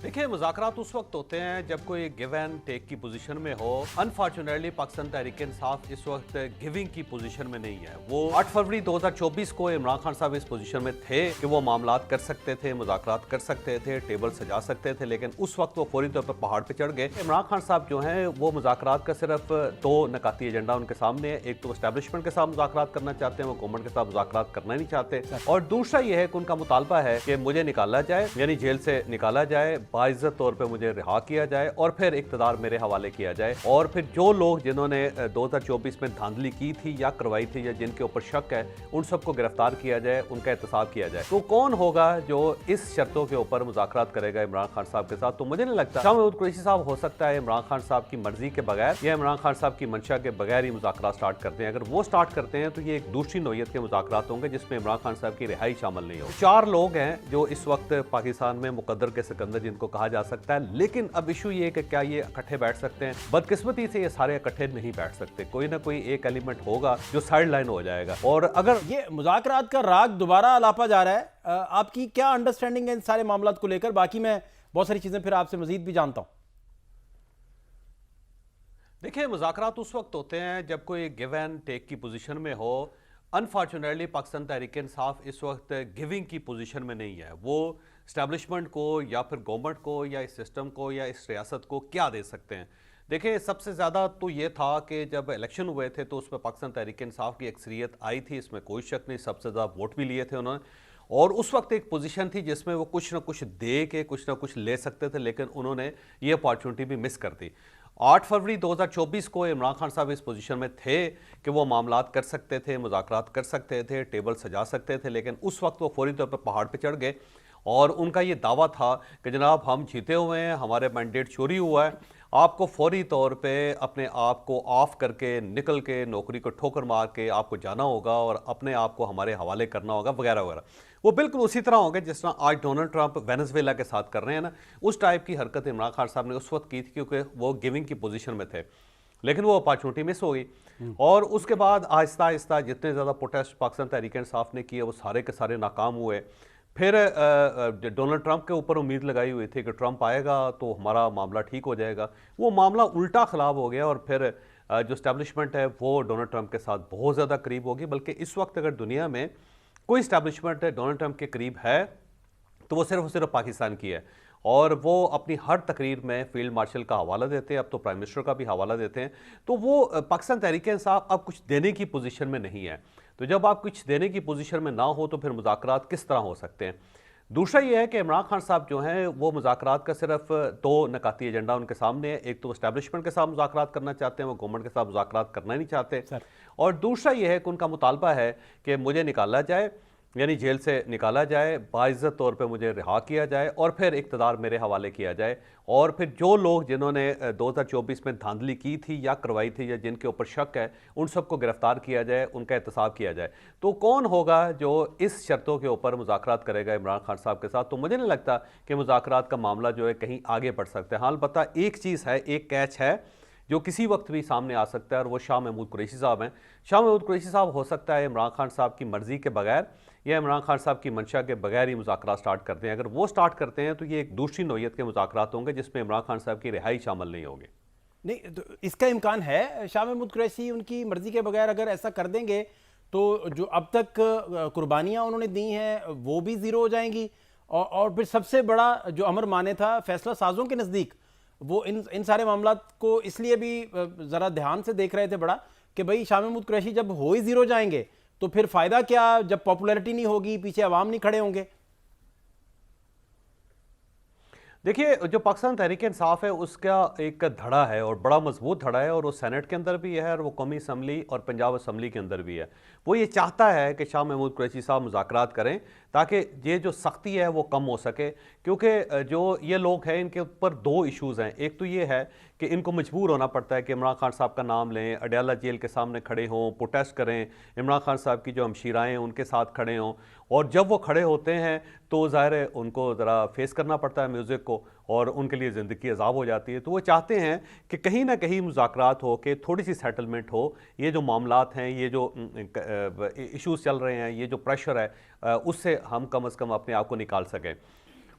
देखिए, मुज़ाकरात उस वक्त होते हैं जब कोई गिव एंड टेक की पोजीशन में हो। अनफॉर्चुनेटली पाकिस्तान तहरीक इंसाफ इस वक्त गिविंग की पोजीशन में नहीं है। वो 8 फरवरी 2024 को इमरान खान साहब इस पोजीशन में थे कि वो मामलात कर सकते थे, मुज़ाकरात कर सकते थे, टेबल सजा सकते थे, लेकिन उस वक्त वो फौरी तौर पर पहाड़ पर चढ़ गए। इमरान खान साहब जो हैं वो मुज़ाकरात का सिर्फ 2 नकाती एजेंडा उनके सामने है। एक तो एस्टैब्लिशमेंट के साथ मुज़ाकरात करना चाहते हैं, वो गवर्नमेंट के साथ मुज़ाकरात करना नहीं चाहते, और दूसरा ये है कि उनका मुतालबा है कि मुझे निकाला जाए, यानी जेल से निकाला जाए, बाइज्जत तौर पे मुझे रिहा किया जाए और फिर इक़्तिदार मेरे हवाले किया जाए, और फिर जो लोग जिन्होंने 2024 में धांधली की थी या करवाई थी या जिनके ऊपर शक है, उन सबको गिरफ्तार किया जाए, उनका एहतसाब किया जाए। तो कौन होगा जो इस शर्तों के ऊपर मुज़ाकरात करेगा इमरान खान साहब के साथ? तो मुझे नहीं लगता शाह महमूद कुरैशी साहब हो सकता है इमरान खान साहब की मर्जी के बगैर या इमरान खान साहब की मंशा के बगैर ही मुज़ाकरात स्टार्ट करते हैं। अगर वो स्टार्ट करते हैं तो ये एक दूसरी नौयत के मुज़ाकरात होंगे जिसमें इमरान खान साहब की रिहाई शामिल नहीं हो। 4 लोग हैं जो इस वक्त पाकिस्तान में मुकद्दर के सिकंदर जिनको कहा जा सकता है, लेकिन अब इशू ये कि क्या ये इकट्ठे बैठ सकते हैं? बदकिस्मती से ये सारे इकट्ठे नहीं बैठ सकते। कोई ना कोई एक एलिमेंट होगा जो साइड लाइन हो जाएगा। और अगर ये मुज़ाकरात का राग दोबारा अलापा जा रहा है, आपकी क्या अंडरस्टैंडिंग है इन सारे मामलात को लेकर? बाकी मैं बहुत सारी चीजें फिर आपसे मजीद भी जानता हूं। देखिए, मुज़ाकरात उस वक्त होते हैं जब कोई गिव एंड टेक की पोजीशन में हो। अनफॉर्चुनेटली पाकिस्तान तहरीक इंसाफ इस वक्त गिविंग की पोजीशन में नहीं है। वो स्टैब्लिशमेंट को या फिर गवर्नमेंट को या इस सिस्टम को या इस रियासत को क्या दे सकते हैं? देखिए, सबसे ज़्यादा तो ये था कि जब इलेक्शन हुए थे तो उसमें पाकिस्तान तहरीक इंसाफ की अक्सरियत आई थी, इसमें कोई शक नहीं। सबसे ज़्यादा वोट भी लिए थे उन्होंने, और उस वक्त एक पोजीशन थी जिसमें वो कुछ ना कुछ दे के कुछ ना कुछ ले सकते थे, लेकिन उन्होंने ये अपॉर्चुनिटी भी मिस कर दी। 8 फरवरी 2024 को इमरान खान साहब इस पोजीशन में थे कि वो मामलात कर सकते थे, मुज़ाकरात कर सकते थे, टेबल सजा सकते थे, लेकिन उस वक्त वो फौरी तौर पर पहाड़ पर चढ़ गए और उनका ये दावा था कि जनाब हम जीते हुए हैं, हमारे मैंडेट चोरी हुआ है, आपको फौरी तौर पे अपने आप को ऑफ करके निकल के नौकरी को ठोकर मार के आपको जाना होगा और अपने आप को हमारे हवाले करना होगा वगैरह वगैरह। वो बिल्कुल उसी तरह होंगे जिस तरह आज डोनाल्ड ट्रंप वेनेजुएला के साथ कर रहे हैं ना, उस टाइप की हरकत इमरान खान साहब ने उस वक्त की थी क्योंकि वो गिविंग की पोजीशन में थे, लेकिन वो अपॉर्चुनिटी मिस हो गई। और उसके बाद आहिस्ता आहिस्ता जितने ज़्यादा प्रोटेस्ट पाकिस्तान तहरीक इंसाफ ने किए वो सारे के सारे नाकाम हुए। फिर डोनाल्ड ट्रंप के ऊपर उम्मीद लगाई हुई थी कि ट्रंप आएगा तो हमारा मामला ठीक हो जाएगा। वो मामला उल्टा ख़राब हो गया और फिर जो इस्टेब्लिशमेंट है वो डोनाल्ड ट्रंप के साथ बहुत ज़्यादा करीब होगी। बल्कि इस वक्त अगर दुनिया में कोई इस्टेब्लिशमेंट डोनाल्ड ट्रंप के करीब है तो वो सिर्फ और सिर्फ पाकिस्तान की है, और वो अपनी हर तकरीर में फील्ड मार्शल का हवाला देते हैं, अब तो प्राइम मिनिस्टर का भी हवाला देते हैं। तो वो पाकिस्तान तहरीक इंसाफ अब कुछ देने की पोजीशन में नहीं है। तो जब आप कुछ देने की पोजीशन में ना हो तो फिर मुज़ाकरात किस तरह हो सकते हैं? दूसरा ये है कि इमरान खान साहब जो हैं वो मुज़ाकरात का सिर्फ 2 नकाती एजेंडा उनके सामने है। एक तो एस्टैब्लिशमेंट के साथ मुज़ाकरात करना चाहते हैं, वो गवर्नमेंट के साथ मुज़ाकरात करना नहीं चाहते, और दूसरा ये है कि उनका मुतालबा है कि मुझे निकाला जाए, यानी जेल से निकाला जाए, बाइज्जत तौर पे मुझे रिहा किया जाए और फिर इक़्तिदार मेरे हवाले किया जाए, और फिर जो लोग जिन्होंने 2024 में धांधली की थी या करवाई थी या जिनके ऊपर शक है, उन सबको गिरफ्तार किया जाए, उनका एहतसाब किया जाए। तो कौन होगा जो इस शर्तों के ऊपर मुज़ाकरात करेगा इमरान खान साहब के साथ? तो मुझे नहीं लगता कि मुज़ाकरात का मामला जो है कहीं आगे बढ़ सकता है। हाँ, अलबत्ता एक चीज़ है, एक कैच है जो किसी वक्त भी सामने आ सकता है, और वो शाह महमूद कुरैशी साहब हैं। शाह महमूद कुरैशी साहब हो सकता है इमरान खान साहब की मर्जी के बगैर या इमरान खान साहब की मंशा के बगैर ही मुज़ाकरात स्टार्ट करते हैं। अगर वो स्टार्ट करते हैं तो ये एक दूसरी नौयत के मुज़ाकरात होंगे जिसमें इमरान खान साहब की रिहाई शामिल नहीं होगी। नहीं, तो इसका इम्कान है शाह महमूद कुरैशी उनकी मर्जी के बगैर अगर ऐसा कर देंगे तो जो अब तक कुर्बानियां उन्होंने दी हैं वो भी ज़ीरो हो जाएंगी, और फिर सबसे बड़ा जो अमर माने था फैसला साजों के नज़दीक, वो इन सारे मामलात को इसलिए भी ज़रा ध्यान से देख रहे थे बड़ा कि भाई शाह महमूद कुरैशी जब हो ही ज़ीरो जाएंगे तो फिर फ़ायदा क्या, जब पॉपुलैरिटी नहीं होगी, पीछे अवाम नहीं खड़े होंगे। देखिए, जो पाकिस्तान तहरीक इंसाफ है उसका एक धड़ा है और बड़ा मजबूत धड़ा है, और वो सेनेट के अंदर भी है और वो कौमी असम्बली और पंजाब असम्बली के अंदर भी है। वो ये चाहता है कि शाह महमूद कुरैशी साहब मुज़ाकरात करें ताकि ये जो सख्ती है वो कम हो सके, क्योंकि जो ये लोग हैं इनके ऊपर 2 इशूज़ हैं। एक तो ये है कि इनको मजबूर होना पड़ता है कि इमरान खान साहब का नाम लें, अडयाला जेल के सामने खड़े हों, प्रोटेस्ट करें, इमरान खान साहब की जो हमशीराएँ हैं उनके साथ खड़े हों, और जब वो खड़े होते हैं तो ज़ाहिर है उनको ज़रा फेस करना पड़ता है म्यूज़िक को, और उनके लिए ज़िंदगी अज़ाब हो जाती है। तो वो चाहते हैं कि कहीं ना कहीं मुज़ाकरात हो के थोड़ी सी सेटलमेंट हो, ये जो मामलात हैं, ये जो इश्यूज़ चल रहे हैं, ये जो प्रेशर है, उससे हम कम अज़ कम अपने आप को निकाल सकें।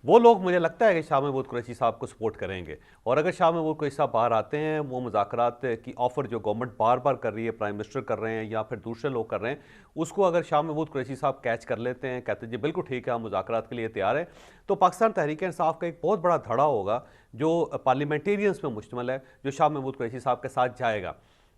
वो लोग मुझे लगता है कि शाह महमूद कुरैशी साहब को सपोर्ट करेंगे। और अगर शाह महमूद कुरैशी साहब बाहर आते हैं, वो मुज़ाकरात की ऑफ़र जो गवर्नमेंट बार बार कर रही है, प्राइम मिनिस्टर कर रहे हैं या फिर दूसरे लोग कर रहे हैं, उसको अगर शाह महमूद कुरैशी साहब कैच कर लेते हैं, कहते हैं जी बिल्कुल ठीक है, हम मुज़ाकरात के लिए तैयार हैं, तो पाकिस्तान तहरीक इंसाफ का एक बहुत बड़ा धड़ा होगा जो पार्लियामेंटेरियंस में मुश्तमिल है, जो शाह महमूद कुरैशी साहब के साथ जाएगा।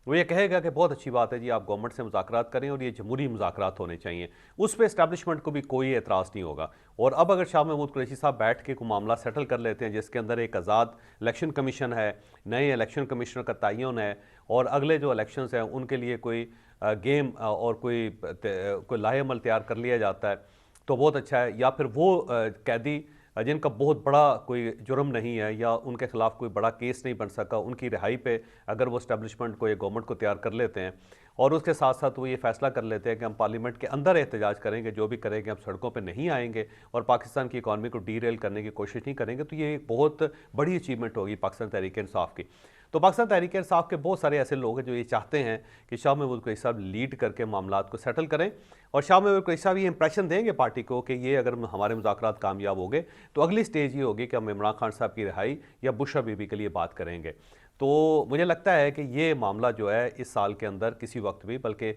वो ये कहेगा कि बहुत अच्छी बात है जी, आप गवर्नमेंट से मुज़ाकरात करें और ये जमहूरी मुज़ाकरात होने चाहिए। उस पर इस्टेब्लिशमेंट को भी कोई एतराज़ नहीं होगा। और अब अगर शाह महमूद कुरैशी साहब बैठ के कोई मामला सेटल कर लेते हैं, जिसके अंदर एक आज़ाद इलेक्शन कमीशन है, नए इलेक्शन कमिश्नर का तयन है, और अगले जो इलेक्शंस हैं उनके लिए कोई गेम और कोई लाहेअमल तैयार कर लिया जाता है, तो बहुत अच्छा है। या फिर वो कैदी जिनका बहुत बड़ा कोई जुर्म नहीं है या उनके खिलाफ कोई बड़ा केस नहीं बन सका, उनकी रिहाई पे अगर वो इस्टेब्लिशमेंट को या गवर्नमेंट को तैयार कर लेते हैं, और उसके साथ साथ वो ये फैसला कर लेते हैं कि हम पार्लियामेंट के अंदर एहतजाज करेंगे, जो भी करेंगे हम सड़कों पे नहीं आएंगे और पाकिस्तान की इकॉनमी को डीरेल करने की कोशिश नहीं करेंगे, तो ये एक बहुत बड़ी अचीवमेंट होगी पाकिस्तान तहरीक इंसाफ की। तो पाकिस्तान तहरीक इंसाफ के बहुत सारे ऐसे लोग हैं जो ये चाहते हैं कि शाह महमूद कुरैशी साहब लीड करके मामलात को सेटल करें, और शाह महमूद कुरैशी साहब ये इंप्रेशन देंगे पार्टी को कि ये अगर हमारे मुज़ाकरात कामयाब हो गए तो अगली स्टेज ये होगी कि हम इमरान खान साहब की रिहाई या बुशरा बीबी के लिए बात करेंगे। तो मुझे लगता है कि ये मामला जो है इस साल के अंदर किसी वक्त भी, बल्कि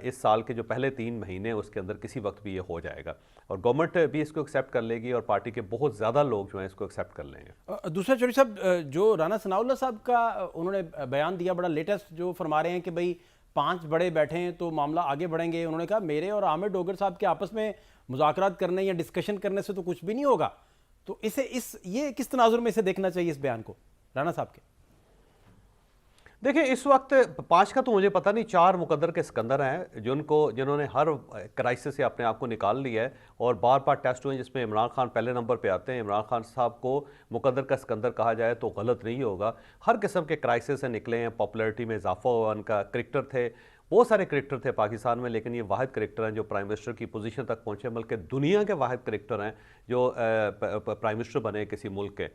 इस साल के जो पहले 3 महीने उसके अंदर किसी वक्त भी ये हो जाएगा, और गवर्नमेंट भी इसको एक्सेप्ट कर लेगी और पार्टी के बहुत ज़्यादा लोग जो हैं इसको एक्सेप्ट कर लेंगे। दूसरा चौधरी साहब, जो राना सनाउल्लाह साहब का उन्होंने बयान दिया, बड़ा लेटेस्ट, जो फरमा रहे हैं कि भाई 5 बड़े बैठे हैं तो मामला आगे बढ़ेंगे। उन्होंने कहा मेरे और आमिर डोगर साहब के आपस में मुज़ाकरात करने या डिस्कशन करने से तो कुछ भी नहीं होगा। तो ये किस तनाजुर में इसे देखना चाहिए, इस बयान को राना साहब के? देखिए, इस वक्त 5 का तो मुझे पता नहीं, 4 मुकद्दर के सिकंदर हैं जिन्होंने हर क्राइसिस से अपने आप को निकाल लिया है और बार बार टेस्ट हुए, जिसमें इमरान खान पहले नंबर पे आते हैं। इमरान खान साहब को मुकद्दर का सिकंदर कहा जाए तो गलत नहीं होगा। हर किस्म के क्राइसिस से निकले हैं, पॉपुलैरिटी में इजाफा हुआ, उनका क्रिकेटर थे, बहुत सारे क्रिकेटर थे पाकिस्तान में, लेकिन ये वाहिद क्रिकेटर हैं जो प्राइम मिनिस्टर की पोजीशन तक पहुंचे, बल्कि दुनिया के वाहिद क्रिकेटर हैं जो प्राइम मिनिस्टर बने किसी मुल्क के।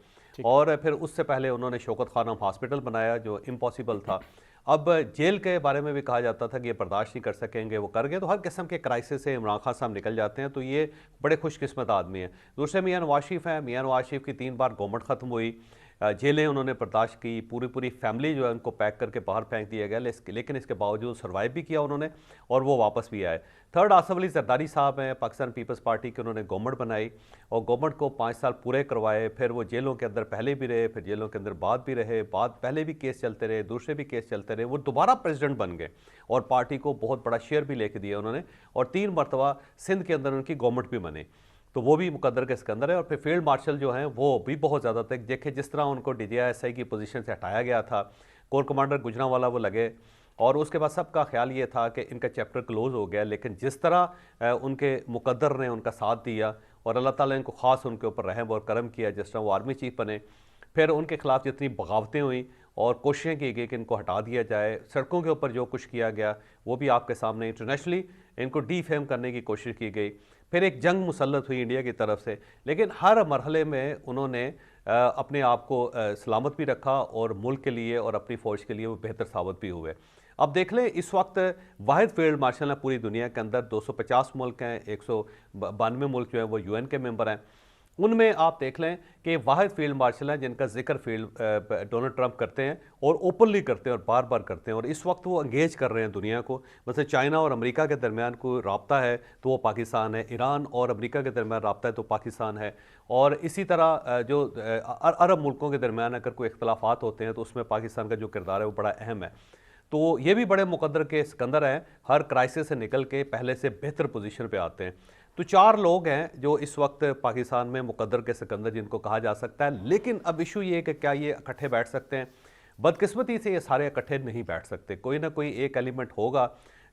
और फिर उससे पहले उन्होंने शौकत खानम हॉस्पिटल बनाया जो इम्पॉसिबल था। अब जेल के बारे में भी कहा जाता था कि ये बर्दाश्त नहीं कर सकेंगे, वो कर गए। तो हर किस्म के क्राइसिस से इमरान खान साहब निकल जाते हैं, तो ये बड़े खुशकिस्मत आदमी हैं। दूसरे मियां नवाज शरीफ हैं। मियां नवाज शरीफ की 3 बार गवर्नमेंट ख़त्म हुई, जेलें उन्होंने बर्दाश्त की, पूरी फैमिली जो है उनको पैक करके बाहर फेंक दिया गया, लेकिन इसके बावजूद सर्वाइव भी किया उन्होंने और वो वापस भी आए। थर्ड आसफ अली जरदारी साहब हैं, पाकिस्तान पीपल्स पार्टी के, उन्होंने गवर्नमेंट बनाई और गवर्नमेंट को 5 साल पूरे करवाए। फिर वो जेलों के अंदर पहले भी रहे, फिर जेलों के अंदर बाद भी रहे, पहले भी केस चलते रहे, दूसरे भी केस चलते रहे। वो दोबारा प्रेसिडेंट बन गए और पार्टी को बहुत बड़ा शेयर भी लेके दिया उन्होंने, और 3 मरतबा सिंध के अंदर उनकी गवर्नमेंट भी बने, तो वो भी मुकद्दर के सिकंदर है। और फिर फील्ड मार्शल जो हैं वो भी बहुत ज़्यादा तक देखे, जिस तरह उनको DGI-SI की पोजीशन से हटाया गया था, कोर कमांडर गुजरांवाला वो लगे, और उसके बाद सबका ख्याल ये था कि इनका चैप्टर क्लोज़ हो गया। लेकिन जिस तरह उनके मुकद्दर ने उनका साथ दिया और अल्लाह ताला ने इनको ख़ास उनके ऊपर रहम और करम किया, जिस तरह वो आर्मी चीफ बने, फिर उनके खिलाफ जितनी बगावतें हुई और कोशिशें की गई कि इनको हटा दिया जाए, सड़कों के ऊपर जो कुछ किया गया वो भी आपके सामने, इंटरनेशनली इनको डीफेम करने की कोशिश की गई, फिर एक जंग मुसल्लत हुई इंडिया की तरफ से। लेकिन हर मरहले में उन्होंने अपने आप को सलामत भी रखा और मुल्क के लिए और अपनी फ़ौज के लिए वो बेहतर साबित भी हुए। अब देख लें, इस वक्त वाहिद फील्ड मार्शल हैं पूरी दुनिया के अंदर। 250 मुल्क हैं, 192 मुल्क जो हैं वो UN के मेंबर हैं। उनमें आप देख लें कि वाहिद फील्ड मार्शल हैं जिनका जिक्र डोनाल्ड ट्रंप करते हैं और ओपनली करते हैं और बार बार करते हैं, और इस वक्त वो एंगेज कर रहे हैं दुनिया को। मतलब चाइना और अमेरिका के दरमियान कोई रब्ता है तो वो पाकिस्तान है, ईरान और अमेरिका के दरमियान रब्ता है तो पाकिस्तान है, और इसी तरह जो अरब मुल्कों के दरमियान अगर कोई इख्तलाफात होते हैं तो उसमें पाकिस्तान का जो किरदार है वो बड़ा अहम है। तो ये भी बड़े मुकद्दर के सिकंदर हैं, हर क्राइसिस से निकल के पहले से बेहतर पोजीशन पे आते हैं। तो 4 लोग हैं जो इस वक्त पाकिस्तान में मुकद्दर के सिकंदर जिनको कहा जा सकता है। लेकिन अब इशू ये है कि क्या ये इकट्ठे बैठ सकते हैं? बदकिस्मती से ये सारे इकट्ठे नहीं बैठ सकते, कोई ना कोई एक एलिमेंट होगा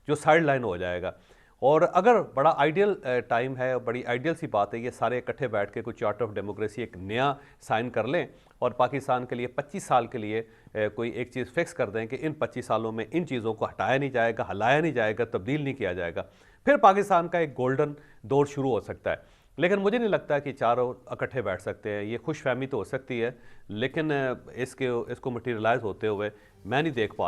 जो साइड लाइन हो जाएगा। और अगर बड़ा आइडियल टाइम है, बड़ी आइडियल सी बात है, ये सारे इकट्ठे बैठ के कुछ चार्टर ऑफ डेमोक्रेसी एक नया साइन कर लें और पाकिस्तान के लिए 25 साल के लिए कोई एक चीज़ फिक्स कर दें कि इन 25 सालों में इन चीज़ों को हटाया नहीं जाएगा, हिलाया नहीं जाएगा, तब्दील नहीं किया जाएगा, फिर पाकिस्तान का एक गोल्डन दौर शुरू हो सकता है। लेकिन मुझे नहीं लगता कि चारों इकट्ठे बैठ सकते हैं। ये खुशफहमी तो हो सकती है, लेकिन इसको मटीरियलाइज होते हुए मैं नहीं देख पा रहा।